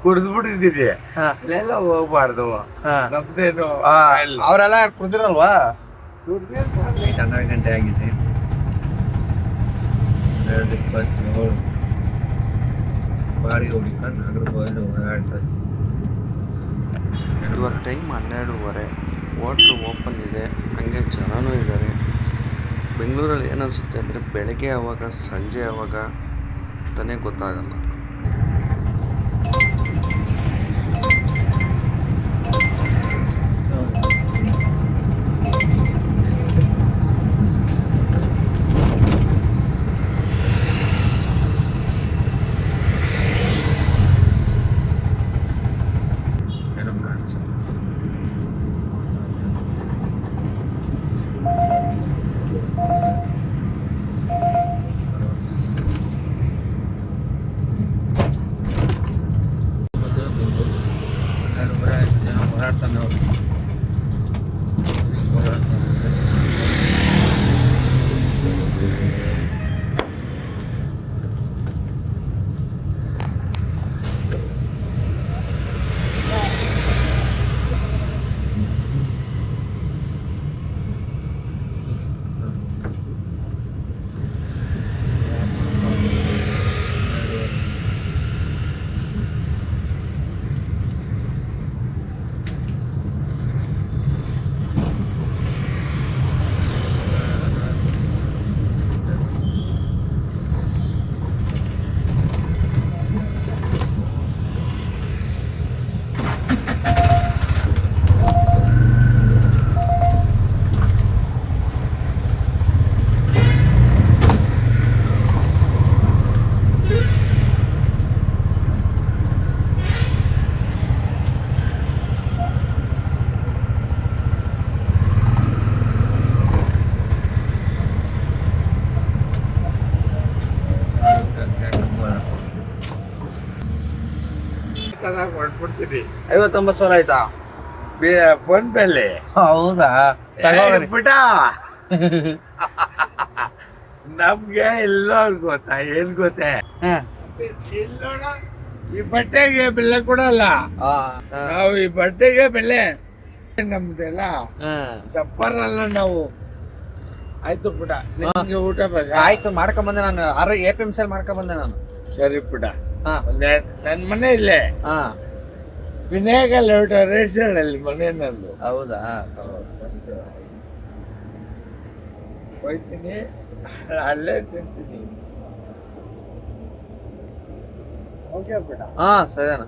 ಕುಡಿದ್ಬಿಟ್ಟಿದ್ದೀರಿ ಅಲ್ಲೆಲ್ಲ ಹೋಗ್ಬಾರ್ದು. ನಮ್ದೇನು ಅವರೆಲ್ಲ ಕುಡ್ದಿರಲ್ವಾ? 12 ಗಂಟೆ ಆಗಿದೆ. 2:27 ಬಾಡಿಗೆ ಹುಡುಕೊಂಡು ನಾಗರಬಾವಿಲಿ ಓಡಾಡ್ತಾ ಇದ್ದೀವಿ. ಇವಾಗ ಟೈಮ್ 12:30. ಹೋಟ್ಲು ಓಪನ್ ಇದೆ, ಹಂಗೆ ಜನನೂ ಇದ್ದಾರೆ. ಬೆಂಗಳೂರಲ್ಲಿ ಏನಿಸುತ್ತೆ ಅಂದರೆ ಬೆಳಗ್ಗೆ ಯಾವಾಗ ಸಂಜೆ ಯಾವಾಗ ಅಂತಲೇ ಗೊತ್ತಾಗಲ್ಲ. ಕೊಟ್ಬಿಡ್ತೀನಿ. 59,000 ಆಯ್ತಾ? ಫೋನ್ ಪೇಲಿ. ಹೌದಾ? ಬಿಟ್ಟ ನಮ್ಗೆ ಎಲ್ಲೋ ಗೊತ್ತಾ ಏನ್ ಗೊತ್ತೇ, ಎಲ್ಲೋಣ ಈ ಬಟ್ಟೆಗೆ ಬೆಲೆ ಕೊಡಲ್ಲ ನಾವು. ಈ ಬಟ್ಟೆಗೆ ಬೆಲೆ ನಮ್ದೆಲ್ಲ ಚಪ್ಪರಲ್ಲ ನಾವು. ಆಯ್ತು ಪುಟ, ನಿಮ್ಗೆ ಊಟ ಬೇಕಾ? ಆಯ್ತು, ಮಾಡ್ಕೊಂಬಂದೆ ನಾನು. APMC ಮಾಡ್ಕೊಂಬಂದೆ ನಾನು. ಸರಿ ಪುಟ. ನನ್ ಮನೆ ಇಲ್ಲೇ ವಿನಾಯಕ ಲೇಔಟ್ ರೇಸ್ಗಳಲ್ಲಿ ಮನೆ ನಂದು. ಹೌದಾ? ಹೋಯ್ತೀನಿ, ಅಲ್ಲೇ ತಿಂತೀನಿ. ಓಕೆ ಪುಟ. ಸರಿ ಅಣ್ಣ.